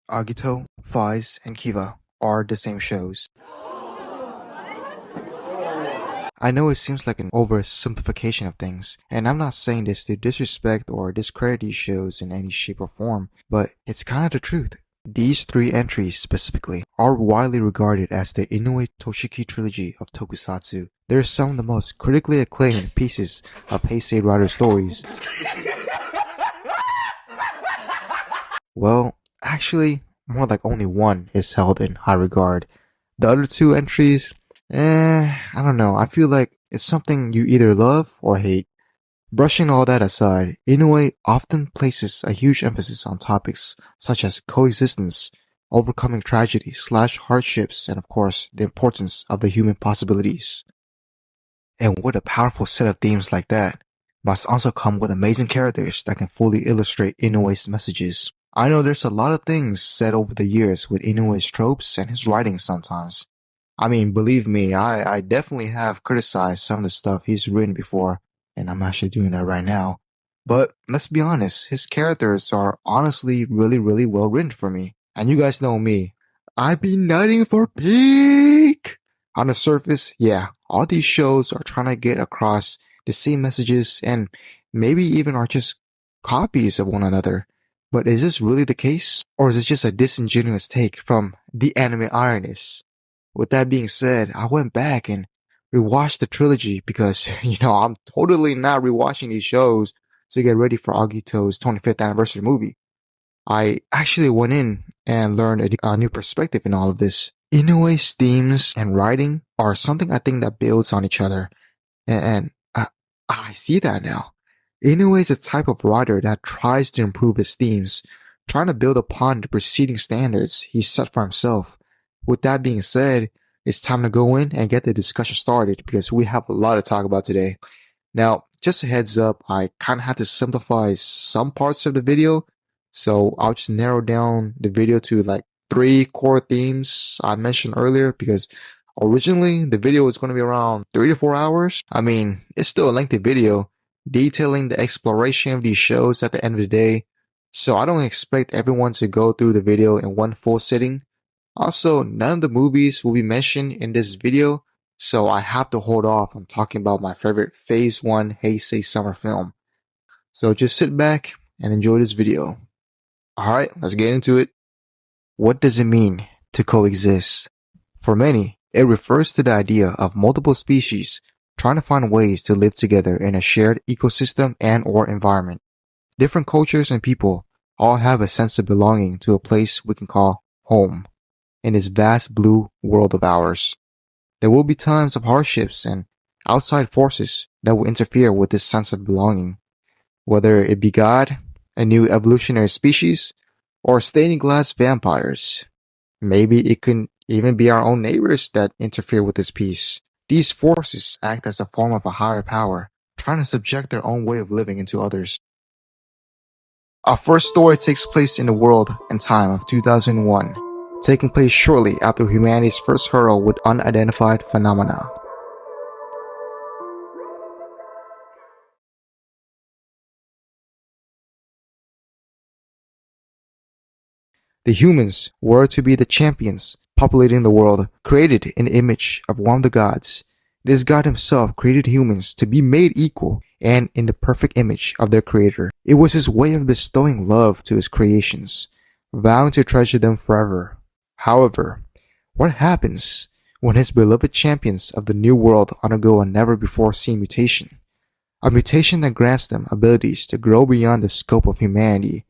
Agito, Faiz, and Kiva are the same shows. I know it seems like an oversimplification of things, and I'm not saying this to disrespect or discredit these shows in any shape or form, but it's kind of the truth. These three entries specifically are widely regarded as the Inoue Toshiki trilogy of tokusatsu. They're some of the most critically acclaimed pieces of Heisei Rider stories. Well, actually, more like only one is held in high regard. The other two entries, I don't know. I feel like it's something you either love or hate. Brushing all that aside, Inoue often places a huge emphasis on topics such as coexistence, overcoming tragedy/hardships, and of course, the importance of the human possibilities. And with a powerful set of themes like that, must also come with amazing characters that can fully illustrate Inoue's messages. I know there's a lot of things said over the years with Inoue's tropes and his writings sometimes. I mean, believe me, I definitely have criticized some of the stuff he's written before, and I'm actually doing that right now. But let's be honest, his characters are honestly really well written for me. And you guys know me, I be nutting for peak! On the surface, yeah, all these shows are trying to get across the same messages and maybe even are just copies of one another. But is this really the case? Or is it just a disingenuous take from the anime ironists? With that being said, I went back and rewatched the trilogy because, I'm totally not rewatching these shows to get ready for Agito's 25th anniversary movie. I actually went in and learned a new perspective in all of this. Inoue's themes and writing are something I think that builds on each other. And I see that now. Inoue is a type of writer that tries to improve his themes, trying to build upon the preceding standards he set for himself. With that being said, it's time to go in and get the discussion started because we have a lot to talk about today. Now, just a heads up, I kind of had to simplify some parts of the video, so I'll just narrow down the video to like 3 core themes I mentioned earlier because originally the video was going to be around 3 to 4 hours. I mean, it's still a lengthy video detailing the exploration of these shows at the end of the day, so I don't expect everyone to go through the video in one full sitting. Also, none of the movies will be mentioned in this video, so I have to hold off on talking about my favorite Phase 1 Heisei summer film. So just sit back and enjoy this video. Alright, let's get into it. What does it mean to coexist? For many, it refers to the idea of multiple species trying to find ways to live together in a shared ecosystem and/or environment. Different cultures and people all have a sense of belonging to a place we can call home in this vast blue world of ours. There will be times of hardships and outside forces that will interfere with this sense of belonging, whether it be God, a new evolutionary species, or stained glass vampires. Maybe it can even be our own neighbors that interfere with this peace. These forces act as a form of a higher power, trying to subject their own way of living into others. Our first story takes place in the world and time of 2001, taking place shortly after humanity's first hurdle with unidentified phenomena. The humans were to be the champions, populating the world, created in the image of one of the gods. This God himself created humans to be made equal and in the perfect image of their creator. It was his way of bestowing love to his creations, vowing to treasure them forever. However, what happens when his beloved champions of the new world undergo a never-before-seen mutation? A mutation that grants them abilities to grow beyond the scope of humanity,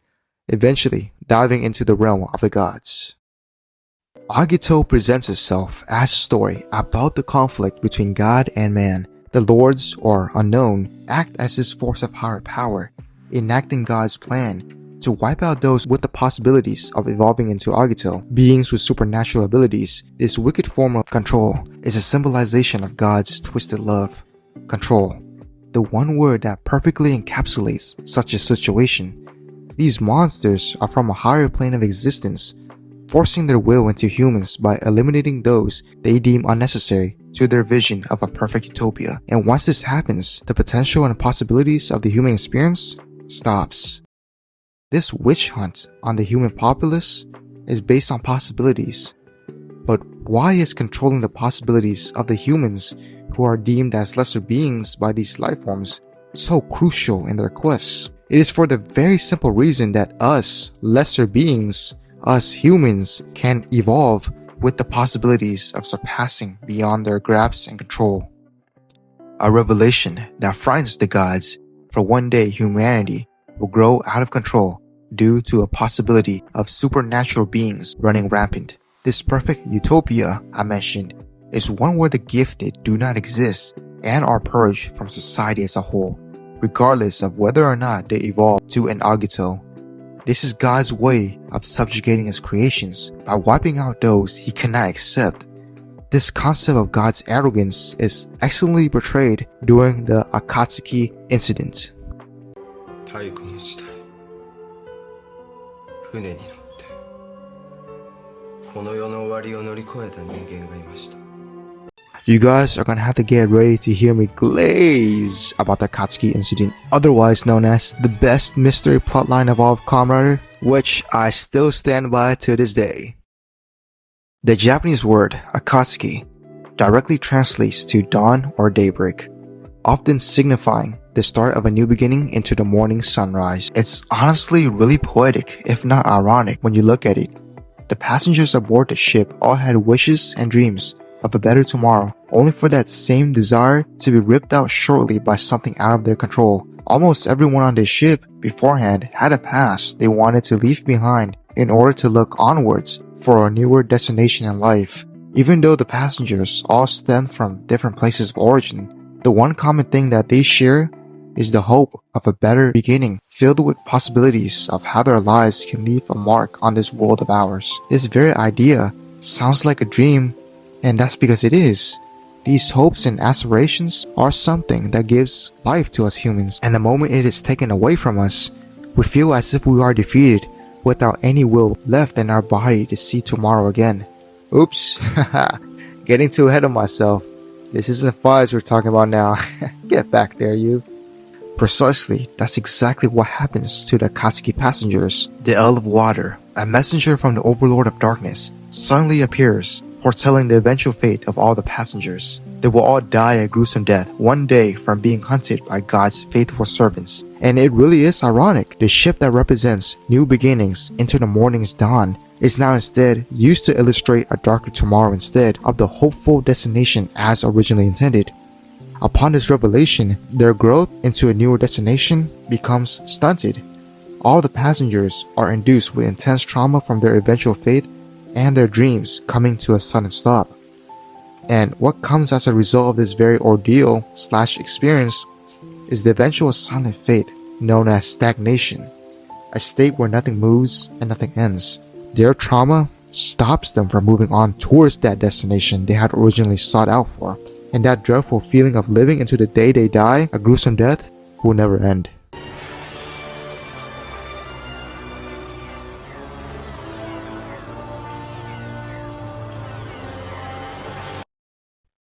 eventually diving into the realm of the gods. Agito presents itself as a story about the conflict between God and man. The lords, or unknown, act as this force of higher power, enacting God's plan to wipe out those with the possibilities of evolving into Agito, beings with supernatural abilities. This wicked form of control is a symbolization of God's twisted love. Control, the one word that perfectly encapsulates such a situation. These monsters are from a higher plane of existence, forcing their will into humans by eliminating those they deem unnecessary to their vision of a perfect utopia. And once this happens, the potential and possibilities of the human experience stops. This witch hunt on the human populace is based on possibilities. But why is controlling the possibilities of the humans who are deemed as lesser beings by these life forms so crucial in their quest? It is for the very simple reason that us, lesser beings, us humans, can evolve with the possibilities of surpassing beyond their grasp and control. A revelation that frightens the gods, for one day humanity will grow out of control due to a possibility of supernatural beings running rampant. This perfect utopia I mentioned is one where the gifted do not exist and are purged from society as a whole, regardless of whether or not they evolve to an Agito. This is God's way of subjugating his creations by wiping out those he cannot accept. This concept of God's arrogance is excellently portrayed during the Akatsuki incident. 太古の時代、船に乗ってこの世の終わりを乗り越えた人間がいました。 You guys are gonna have to get ready to hear me glaze about the Akatsuki incident, otherwise known as the best mystery plotline of all of Kamen Rider, which I still stand by to this day. The Japanese word Akatsuki directly translates to dawn or daybreak, often signifying the start of a new beginning into the morning sunrise. It's honestly really poetic, if not ironic, when you look at it. The passengers aboard the ship all had wishes and dreams of a better tomorrow, only for that same desire to be ripped out shortly by something out of their control. Almost everyone on this ship beforehand had a past they wanted to leave behind in order to look onwards for a newer destination in life. Even though the passengers all stem from different places of origin, the one common thing that they share is the hope of a better beginning, filled with possibilities of how their lives can leave a mark on this world of ours. This very idea sounds like a dream, and that's because it is. These hopes and aspirations are something that gives life to us humans, and the moment it is taken away from us, we feel as if we are defeated without any will left in our body to see tomorrow again. Oops, getting too ahead of myself. This isn't Faiz we're talking about now. Get back there, you. Precisely, that's exactly what happens to the Akatsuki passengers. The Elle of Water, a messenger from the Overlord of Darkness, suddenly appears, foretelling the eventual fate of all the passengers. They will all die a gruesome death one day from being hunted by God's faithful servants. And it really is ironic. The ship that represents new beginnings into the morning's dawn is now instead used to illustrate a darker tomorrow instead of the hopeful destination as originally intended. Upon this revelation, their growth into a newer destination becomes stunted. All the passengers are induced with intense trauma from their eventual fate and their dreams coming to a sudden stop. And what comes as a result of this very ordeal/experience is the eventual silent fate known as stagnation, a state where nothing moves and nothing ends. Their trauma stops them from moving on towards that destination they had originally sought out for, and that dreadful feeling of living into the day they die, a gruesome death, will never end.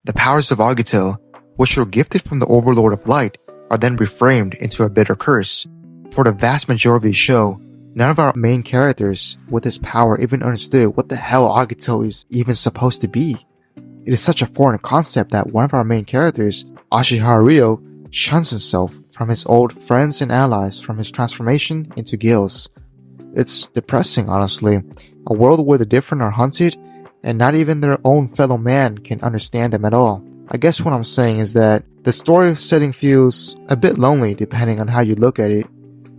The powers of Agito, which were gifted from the Overlord of Light, are then reframed into a bitter curse. For the vast majority of the show, none of our main characters with this power even understood what the hell Agito is even supposed to be. It is such a foreign concept that one of our main characters, Ashihara Ryo, shuns himself from his old friends and allies from his transformation into gills. It's depressing, honestly. A world where the different are hunted, and not even their own fellow man can understand them at all. I guess what I'm saying is that the story setting feels a bit lonely depending on how you look at it.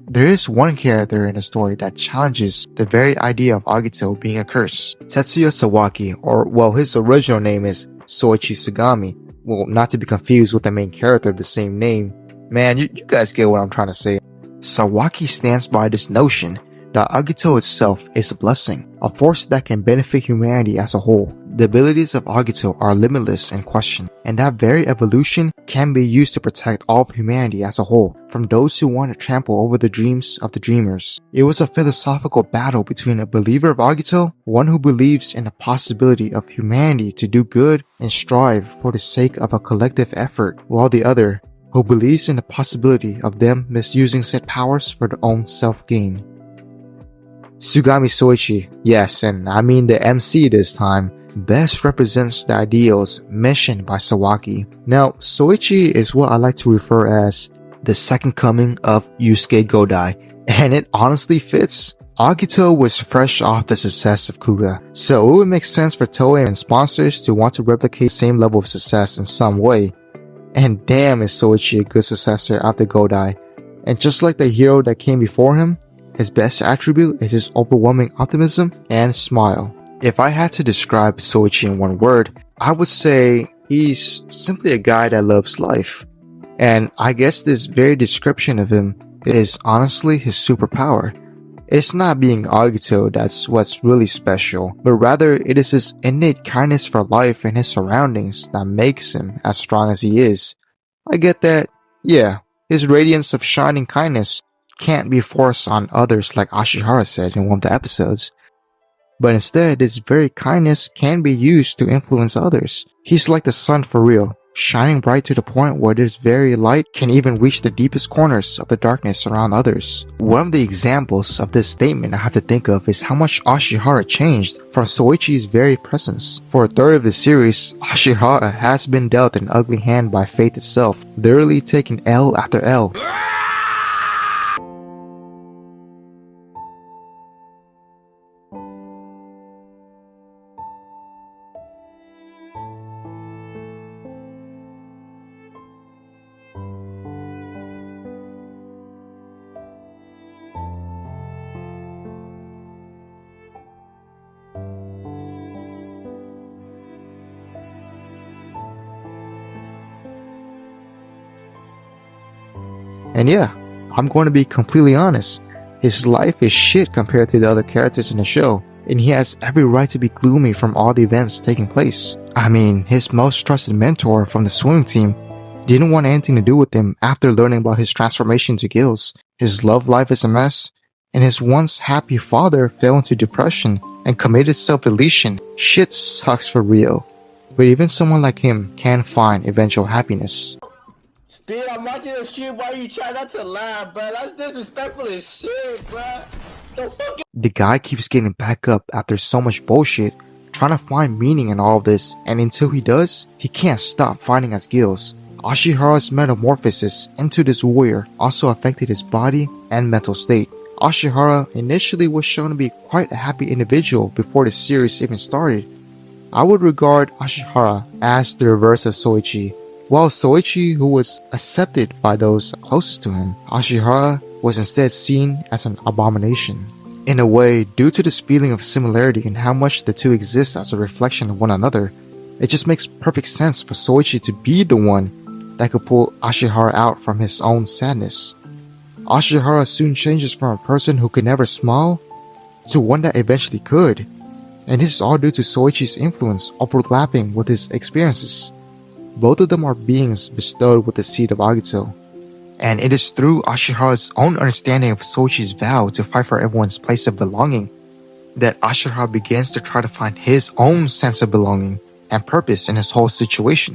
There is one character in the story that challenges the very idea of Agito being a curse. Tetsuya Sawaki, or well, his original name is Soichi Sugami. Well, not to be confused with the main character of the same name. Man, you guys get what I'm trying to say. Sawaki stands by this notion that Agito itself is a blessing, a force that can benefit humanity as a whole. The abilities of Agito are limitless and questioned, and that very evolution can be used to protect all of humanity as a whole from those who want to trample over the dreams of the dreamers. It was a philosophical battle between a believer of Agito, one who believes in the possibility of humanity to do good and strive for the sake of a collective effort, while the other, who believes in the possibility of them misusing said powers for their own self-gain. Tsugami Soichi, yes, and I mean the MC this time, best represents the ideals mentioned by Sawaki. Now, Soichi is what I like to refer as the second coming of Yusuke Godai, and it honestly fits. Agito was fresh off the success of Kuga, so it would make sense for Toei and sponsors to want to replicate the same level of success in some way. And damn is Soichi a good successor after Godai. And just like the hero that came before him, his best attribute is his overwhelming optimism and smile. If I had to describe Soichi in one word, I would say he's simply a guy that loves life. And I guess this very description of him is honestly his superpower. It's not being Agito that's what's really special, but rather it is his innate kindness for life and his surroundings that makes him as strong as he is. I get that, yeah, his radiance of shining kindness can't be forced on others like Ashihara said in one of the episodes. But instead, this very kindness can be used to influence others. He's like the sun for real, shining bright to the point where this very light can even reach the deepest corners of the darkness around others. One of the examples of this statement I have to think of is how much Ashihara changed from Soichi's very presence. For a third of the series, Ashihara has been dealt an ugly hand by fate itself, literally taking L after L. And yeah, I'm going to be completely honest. His life is shit compared to the other characters in the show, and he has every right to be gloomy from all the events taking place. I mean, his most trusted mentor from the swimming team didn't want anything to do with him after learning about his transformation to gills. His love life is a mess, and his once happy father fell into depression and committed self-deletion. Shit sucks for real. But even someone like him can find eventual happiness. Speed, I'm watching the stream while you try not to laugh, bro. That's disrespectful as shit, bro. The guy keeps getting back up after so much bullshit, trying to find meaning in all of this, and until he does, he can't stop fighting as gills. Ashihara's metamorphosis into this warrior also affected his body and mental state. Ashihara initially was shown to be quite a happy individual before the series even started. I would regard Ashihara as the reverse of Soichi. While Soichi, who was accepted by those closest to him, Ashihara was instead seen as an abomination. In a way, due to this feeling of similarity and how much the two exist as a reflection of one another, it just makes perfect sense for Soichi to be the one that could pull Ashihara out from his own sadness. Ashihara soon changes from a person who could never smile to one that eventually could, and this is all due to Soichi's influence overlapping with his experiences. Both of them are beings bestowed with the seed of Agito, and it is through Ashihara's own understanding of Soichi's vow to fight for everyone's place of belonging that Ashihara begins to try to find his own sense of belonging and purpose in his whole situation.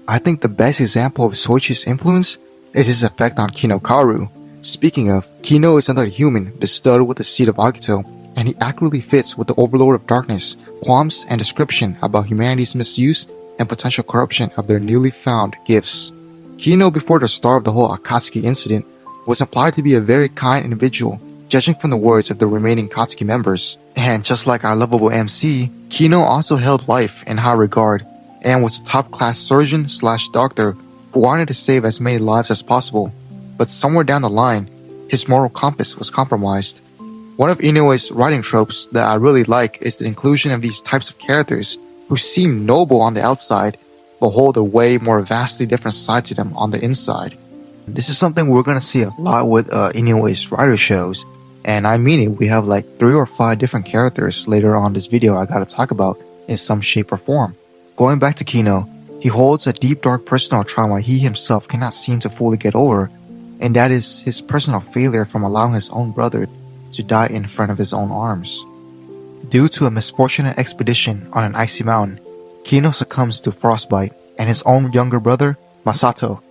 I think the best example of Soichi's influence is his effect on Kinokaru. Speaking of, Kino is another human bestowed with the seed of Agito, and he accurately fits with the Overlord of Darkness, qualms and description about humanity's misuse and potential corruption of their newly found gifts. Kino, before the start of the whole Akatsuki incident, was implied to be a very kind individual, judging from the words of the remaining Akatsuki members. And just like our lovable MC, Kino also held life in high regard, and was a top-class surgeon/doctor who wanted to save as many lives as possible. But somewhere down the line, his moral compass was compromised. One of Inoue's writing tropes that I really like is the inclusion of these types of characters who seem noble on the outside, but hold a way more vastly different side to them on the inside. This is something we're going to see a lot with Inoue's writer shows, and I mean it, we have like 3 or 5 different characters later on this video I gotta talk about in some shape or form. Going back to Kino, he holds a deep dark personal trauma he himself cannot seem to fully get over, and that is his personal failure from allowing his own brother to die in front of his own arms. Due to a misfortunate expedition on an icy mountain, Kino succumbs to frostbite, and his own younger brother, Masato,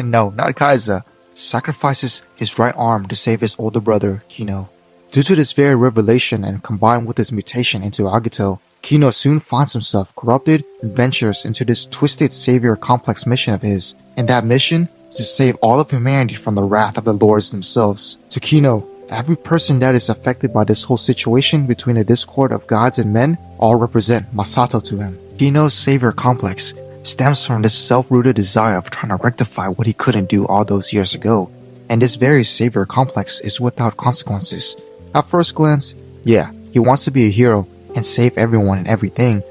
no, not Kaiza, sacrifices his right arm to save his older brother, Kino. Due to this very revelation and combined with his mutation into Agito, Kino soon finds himself corrupted and ventures into this twisted savior complex mission of his, and that mission is to save all of humanity from the wrath of the lords themselves. To Kino, every person that is affected by this whole situation between the discord of gods and men all represent Masato to him. Kino's savior complex stems from this self-rooted desire of trying to rectify what he couldn't do all those years ago, and this very savior complex is without consequences. At first glance, yeah, he wants to be a hero and save everyone and everything,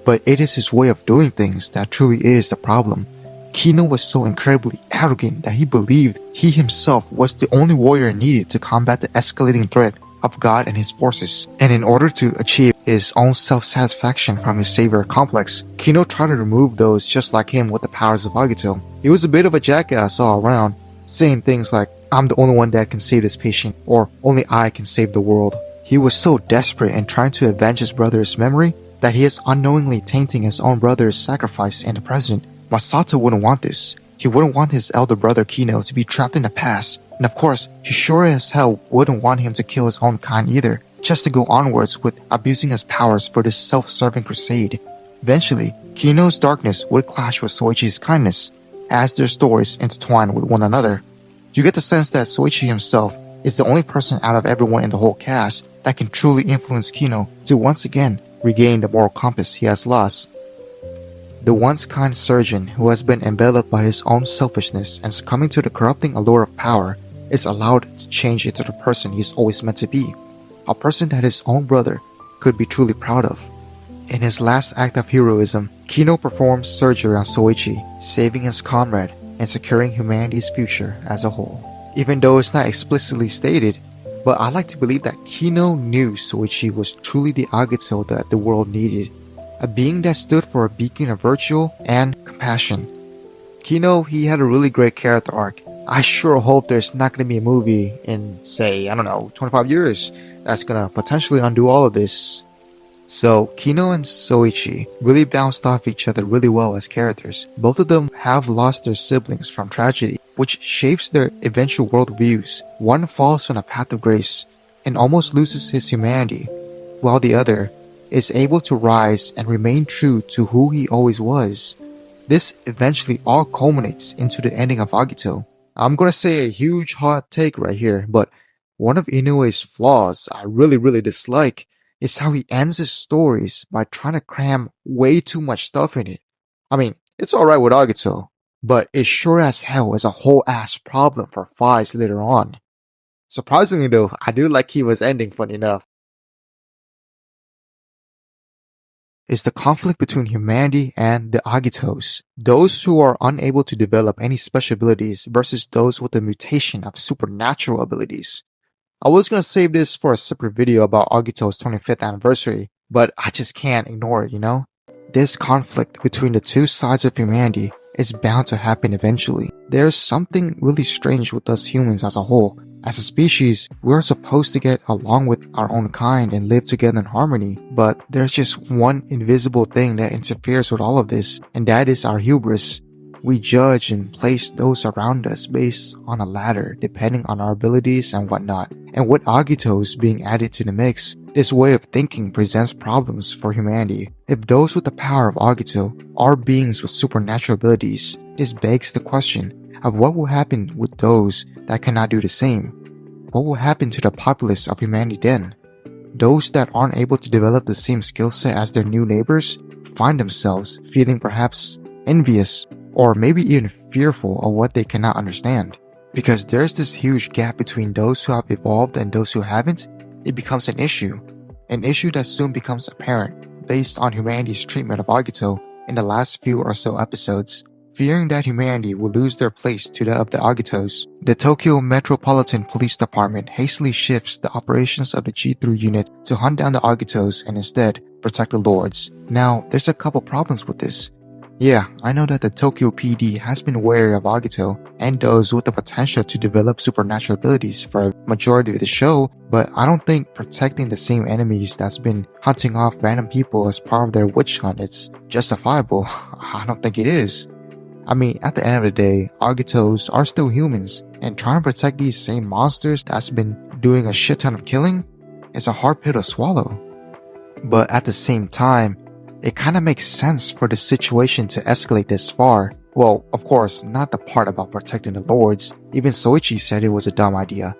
but it is his way of doing things that truly is the problem. Kino was so incredibly arrogant that he believed he himself was the only warrior needed to combat the escalating threat of God and his forces, and in order to achieve his own self-satisfaction from his savior complex, Kino tried to remove those just like him with the powers of Agito. He was a bit of a jackass all around, saying things like, "I'm the only one that can save this patient," or "Only I can save the world." He was so desperate in trying to avenge his brother's memory that he is unknowingly tainting his own brother's sacrifice in the present. Masato wouldn't want this. He wouldn't want his elder brother Kino to be trapped in the past, and of course, he sure as hell wouldn't want him to kill his own kind either, just to go onwards with abusing his powers for this self-serving crusade. Eventually, Kino's darkness would clash with Soichi's kindness, as their stories intertwine with one another. You get the sense that Soichi himself is the only person out of everyone in the whole cast that can truly influence Kino to once again regain the moral compass he has lost. The once kind surgeon who has been enveloped by his own selfishness and succumbing to the corrupting allure of power is allowed to change into the person he is always meant to be, a person that his own brother could be truly proud of. In his last act of heroism, Kino performs surgery on Soichi, saving his comrade and securing humanity's future as a whole. Even though it's not explicitly stated, but I like to believe that Kino knew Soichi was truly the Agito that the world needed, a being that stood for a beacon of virtue and compassion. Kino, he had a really great character arc. I sure hope there's not going to be a movie in, say, 25 years that's going to potentially undo all of this. So, Kino and Soichi really bounced off each other really well as characters. Both of them have lost their siblings from tragedy, which shapes their eventual worldviews. One falls on a path of grace and almost loses his humanity, while the other is able to rise and remain true to who he always was. This eventually all culminates into the ending of Agito. I'm gonna say a huge hot take right here, but one of Inoue's flaws I really dislike is how he ends his stories by trying to cram way too much stuff in it. I mean, it's alright with Agito, but it sure as hell is a whole ass problem for Faiz later on. Surprisingly though, I do like Kiva's ending, funny enough. Is the conflict between humanity and the Agitos, those who are unable to develop any special abilities versus those with the mutation of supernatural abilities. I was gonna save this for a separate video about Agito's 25th anniversary, but I just can't ignore it, you know? This conflict between the two sides of humanity is bound to happen eventually. There's something really strange with us humans as a whole. As a species, we're supposed to get along with our own kind and live together in harmony, but there's just one invisible thing that interferes with all of this, and that is our hubris. We judge and place those around us based on a ladder depending on our abilities and whatnot. And with Agitos being added to the mix, this way of thinking presents problems for humanity. If those with the power of Agito are beings with supernatural abilities, this begs the question of what will happen with those that cannot do the same. What will happen to the populace of humanity then? Those that aren't able to develop the same skill set as their new neighbors find themselves feeling perhaps envious or maybe even fearful of what they cannot understand. Because there's this huge gap between those who have evolved and those who haven't, it becomes an issue that soon becomes apparent based on humanity's treatment of Agito in the last few or so episodes. Fearing that humanity will lose their place to that of the Agitos, the Tokyo Metropolitan Police Department hastily shifts the operations of the G3 unit to hunt down the Agitos and instead protect the Lords. Now, there's a couple problems with this. Yeah, I know that the Tokyo PD has been wary of Agito and those with the potential to develop supernatural abilities for a majority of the show, but I don't think protecting the same enemies that's been hunting off random people as part of their witch hunt is justifiable. I don't think it is. I mean, at the end of the day, Agitos are still humans, and trying to protect these same monsters that's been doing a shit ton of killing is a hard pill to swallow. But at the same time, it kinda makes sense for the situation to escalate this far. Well, of course, not the part about protecting the lords. Even Soichi said it was a dumb idea.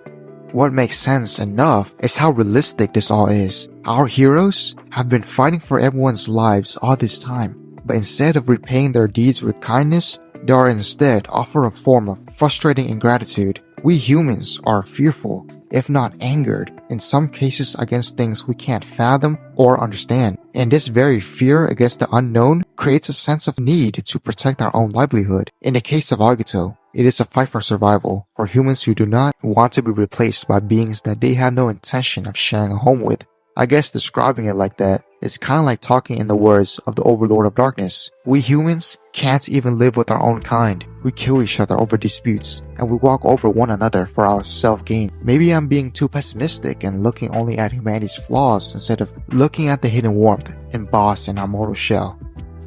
What makes sense enough is how realistic this all is. Our heroes have been fighting for everyone's lives all this time, but instead of repaying their deeds with kindness, they are instead offer a form of frustrating ingratitude. We humans are fearful, if not angered, in some cases against things we can't fathom or understand. And this very fear against the unknown creates a sense of need to protect our own livelihood. In the case of Agito, it is a fight for survival for humans who do not want to be replaced by beings that they have no intention of sharing a home with. I guess describing it like that is kind of like talking in the words of the Overlord of Darkness. We humans can't even live with our own kind. We kill each other over disputes, and we walk over one another for our self-gain. Maybe I'm being too pessimistic and looking only at humanity's flaws instead of looking at the hidden warmth embossed in our mortal shell.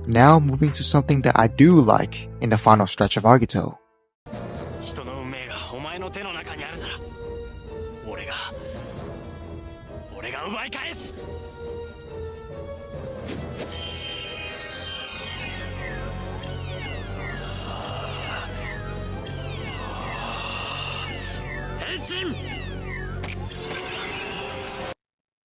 Now moving to something that I do like in the final stretch of Agito. 人の運命がお前の手の中にあるなら俺が奪い返す変身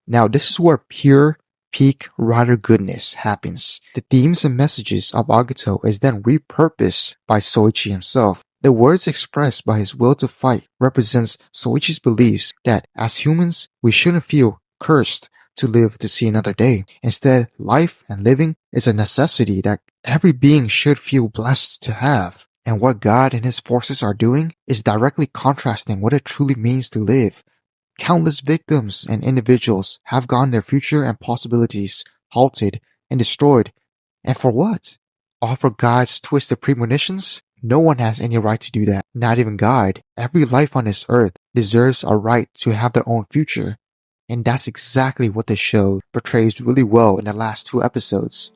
Now this is where pure peak writer goodness happens. The themes and messages of Agito is then repurposed by Soichi himself. The words expressed by his will to fight represents Soichi's beliefs that as humans, we shouldn't feel cursed to live to see another day. Instead, life and living is a necessity that every being should feel blessed to have. And what God and his forces are doing is directly contrasting what it truly means to live. Countless victims and individuals have gotten their future and possibilities halted and destroyed. And for what? All for God's twisted premonitions? No one has any right to do that. Not even God. Every life on this earth deserves a right to have their own future. And that's exactly what the show portrays really well in the last 2 episodes.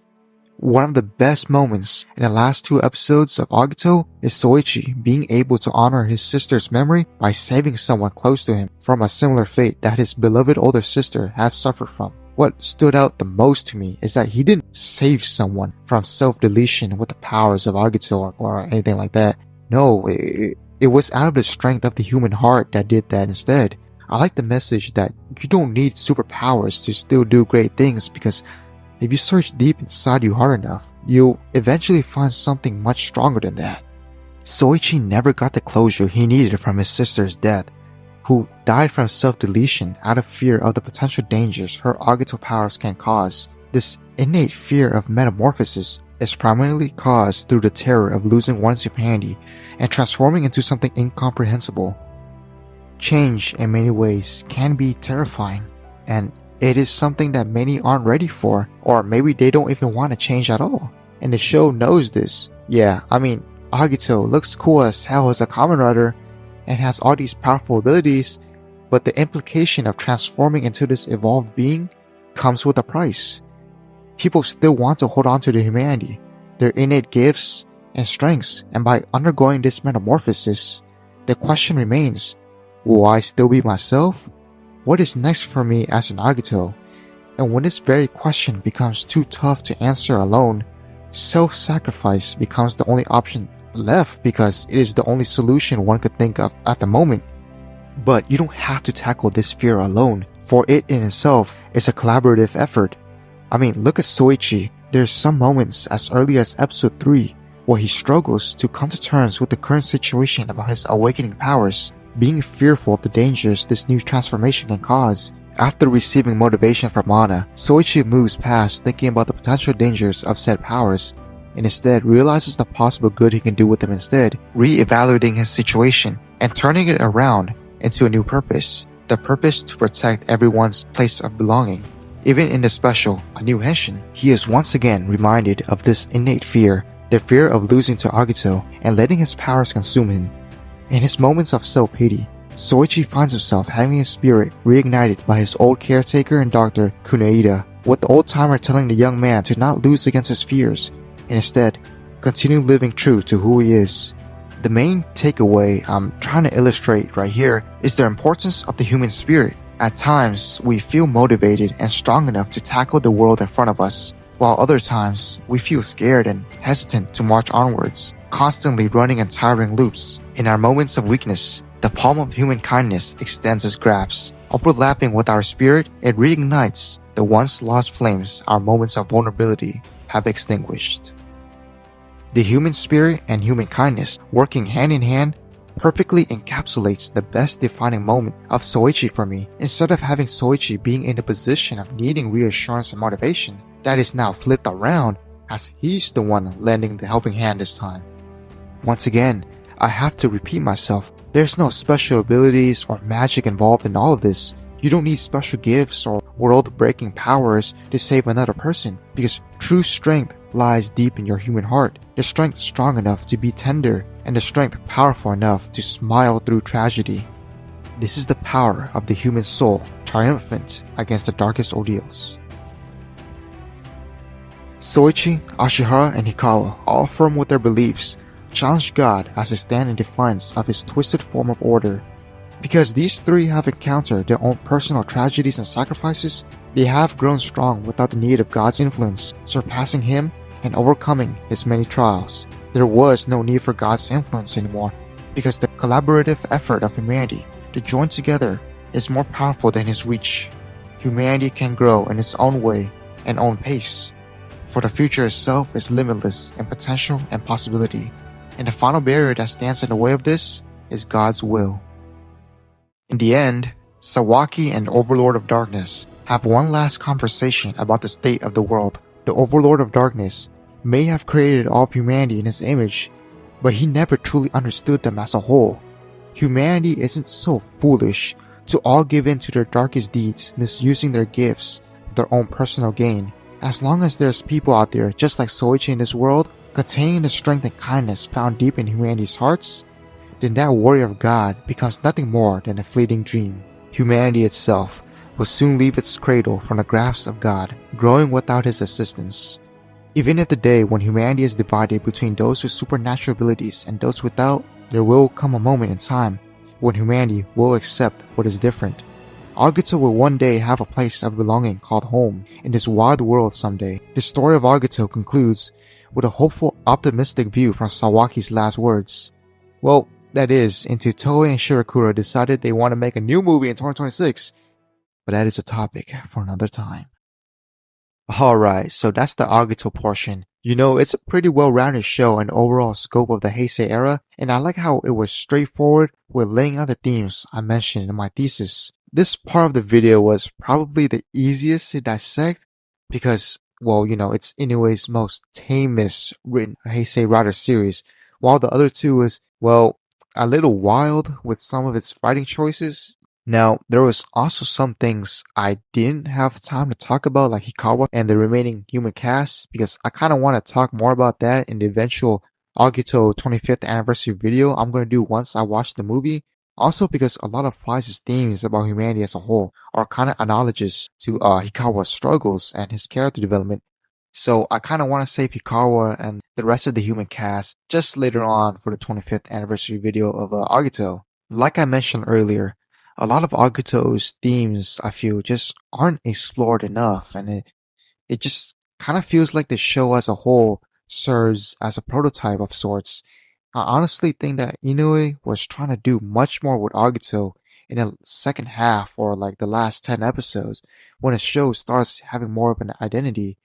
One of the best moments in the last 2 episodes of Agito is Soichi being able to honor his sister's memory by saving someone close to him from a similar fate that his beloved older sister had suffered from. What stood out the most to me is that he didn't save someone from self-deletion with the powers of Agito or anything like that. No, it was out of the strength of the human heart that did that instead. I like the message that you don't need superpowers to still do great things, because if you search deep inside you hard enough, you'll eventually find something much stronger than that. Soichi never got the closure he needed from his sister's death, who died from self-deletion out of fear of the potential dangers her Agito powers can cause. This innate fear of metamorphosis is primarily caused through the terror of losing one's humanity and transforming into something incomprehensible. Change in many ways can be terrifying, and it is something that many aren't ready for, or maybe they don't even want to change at all. And the show knows this. Yeah, I mean, Agito looks cool as hell as a Kamen Rider and has all these powerful abilities, but the implication of transforming into this evolved being comes with a price. People still want to hold on to their humanity, their innate gifts and strengths, and by undergoing this metamorphosis, the question remains, will I still be myself? What is next for me as an Agito? And when this very question becomes too tough to answer alone, self-sacrifice becomes the only option left, because it is the only solution one could think of at the moment. But you don't have to tackle this fear alone, for it in itself is a collaborative effort. I mean, look at Soichi. There's some moments as early as episode 3 where he struggles to come to terms with the current situation about his awakening powers, being fearful of the dangers this new transformation can cause. After receiving motivation from Ana, Soichi moves past thinking about the potential dangers of said powers, and instead realizes the possible good he can do with them instead, re-evaluating his situation and turning it around into a new purpose, the purpose to protect everyone's place of belonging. Even in the special, A New Henshin, he is once again reminded of this innate fear, the fear of losing to Agito and letting his powers consume him. In his moments of self-pity, Soichi finds himself having his spirit reignited by his old caretaker and doctor, Kunoida, with the old-timer telling the young man to not lose against his fears, and instead, continue living true to who he is. The main takeaway I'm trying to illustrate right here is the importance of the human spirit. At times, we feel motivated and strong enough to tackle the world in front of us, while other times, we feel scared and hesitant to march onwards, constantly running in tiring loops. In our moments of weakness, the palm of human kindness extends its grasp. Overlapping with our spirit, it reignites the once lost flames our moments of vulnerability have extinguished. The human spirit and human kindness working hand in hand perfectly encapsulates the best defining moment of Soichi for me. Instead of having Soichi being in a position of needing reassurance and motivation, that is now flipped around as he's the one lending the helping hand this time. Once again, I have to repeat myself, there's no special abilities or magic involved in all of this. You don't need special gifts or world-breaking powers to save another person, because true strength lies deep in your human heart. The strength strong enough to be tender, and the strength powerful enough to smile through tragedy. This is the power of the human soul, triumphant against the darkest ordeals. Soichi, Ashihara, and Hikawa, all firm with their beliefs, challenge God as they stand in defiance of his twisted form of order. Because these three have encountered their own personal tragedies and sacrifices, they have grown strong without the need of God's influence, surpassing him and overcoming his many trials. There was no need for God's influence anymore, because the collaborative effort of humanity to join together is more powerful than his reach. Humanity can grow in its own way and own pace, for the future itself is limitless in potential and possibility, and the final barrier that stands in the way of this is God's will. In the end, Sawaki and the Overlord of Darkness have one last conversation about the state of the world. The Overlord of Darkness may have created all of humanity in his image, but he never truly understood them as a whole. Humanity isn't so foolish to all give in to their darkest deeds, misusing their gifts for their own personal gain. As long as there's people out there just like Soichi in this world, containing the strength and kindness found deep in humanity's hearts, then that warrior of God becomes nothing more than a fleeting dream. Humanity itself will soon leave its cradle from the grasp of God, growing without his assistance. Even if the day when humanity is divided between those with supernatural abilities and those without, there will come a moment in time when humanity will accept what is different. Agito will one day have a place of belonging called home in this wild world someday. The story of Agito concludes with a hopeful, optimistic view from Sawaki's last words. Well, that is, until Toei and Shirakura decided they want to make a new movie in 2026. But that is a topic for another time. Alright, so that's the Agito portion. You know, it's a pretty well-rounded show in the overall scope of the Heisei era, and I like how it was straightforward with laying out the themes I mentioned in my thesis. This part of the video was probably the easiest to dissect because, well, you know, it's Inoue's most tamest written Heisei Rider series, while the other two is, well, a little wild with some of its writing choices. Now, there was also some things I didn't have time to talk about, like Hikawa and the remaining human cast, because I kind of want to talk more about that in the eventual Agito 25th anniversary video I'm going to do once I watch the movie. Also because a lot of Faiz's themes about humanity as a whole are kind of analogous to Hikawa's struggles and his character development. So I kind of want to save Hikawa and the rest of the human cast just later on for the 25th anniversary video of Agito. Like I mentioned earlier, a lot of Agito's themes, I feel, just aren't explored enough, and it just kind of feels like the show as a whole serves as a prototype of sorts. I honestly think that Inoue was trying to do much more with Agito in the second half or like the last 10 episodes when the show starts having more of an identity.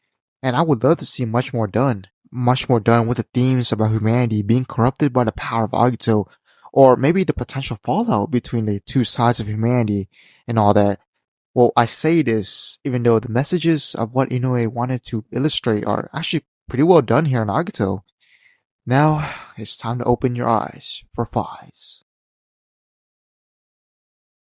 And I would love to see much more done with the themes about humanity being corrupted by the power of Agito, or maybe the potential fallout between the two sides of humanity and all that. Well, I say this even though the messages of what Inoue wanted to illustrate are actually pretty well done here in Agito. Now, it's time to open your eyes for Faiz.